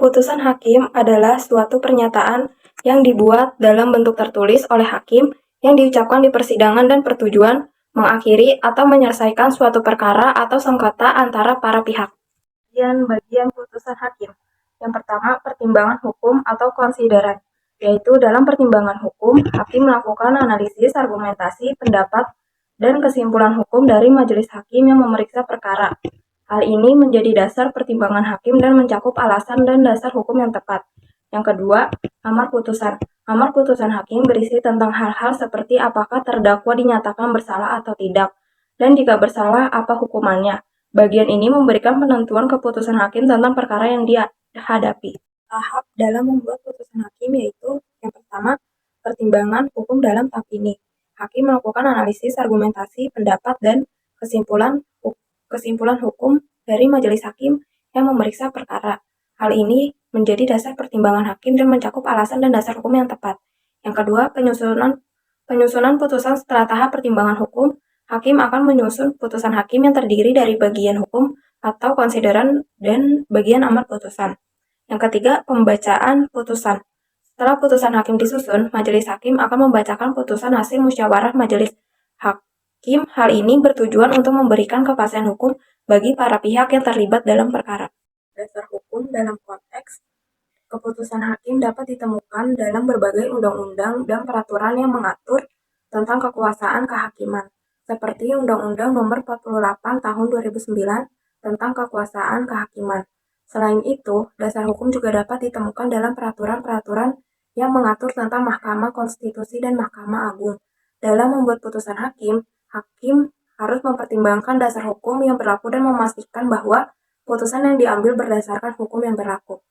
Putusan hakim adalah suatu pernyataan yang dibuat dalam bentuk tertulis oleh hakim yang diucapkan di persidangan dan bertujuan mengakhiri atau menyelesaikan suatu perkara atau sengketa antara para pihak. Bagian putusan hakim. Yang pertama, pertimbangan hukum atau konsideran, yaitu dalam pertimbangan hukum, hakim melakukan analisis, argumentasi, pendapat, dan kesimpulan hukum dari majelis hakim yang memeriksa perkara. Hal ini menjadi dasar pertimbangan hakim dan mencakup alasan dan dasar hukum yang tepat. Yang kedua, amar putusan. Amar putusan hakim berisi tentang hal-hal seperti apakah terdakwa dinyatakan bersalah atau tidak, dan jika bersalah, apa hukumannya. Bagian ini memberikan penentuan keputusan hakim tentang perkara yang dihadapi. Tahap dalam membuat putusan hakim yaitu yang pertama, pertimbangan hukum dalam tahap ini. Hakim melakukan analisis, argumentasi, pendapat, dan kesimpulan hukum dari majelis hakim yang memeriksa perkara. Hal ini menjadi dasar pertimbangan hakim dan mencakup alasan dan dasar hukum yang tepat. Yang kedua, penyusunan putusan setelah tahap pertimbangan hukum. Hakim akan menyusun putusan hakim yang terdiri dari bagian hukum atau konsideran dan bagian amar putusan. Yang ketiga, pembacaan putusan. Setelah putusan hakim disusun, majelis hakim akan membacakan putusan hasil musyawarah majelis hakim. Hal ini bertujuan untuk memberikan kepastian hukum bagi para pihak yang terlibat dalam perkara. Dasar hukum dalam konteks keputusan hakim dapat ditemukan dalam berbagai undang-undang dan peraturan yang mengatur tentang kekuasaan kehakiman, seperti Undang-Undang Nomor 48 Tahun 2009 tentang kekuasaan kehakiman. Selain itu, dasar hukum juga dapat ditemukan dalam peraturan-peraturan yang mengatur tentang Mahkamah Konstitusi dan Mahkamah Agung. Dalam membuat putusan hakim harus mempertimbangkan dasar hukum yang berlaku dan memastikan bahwa putusan yang diambil berdasarkan hukum yang berlaku.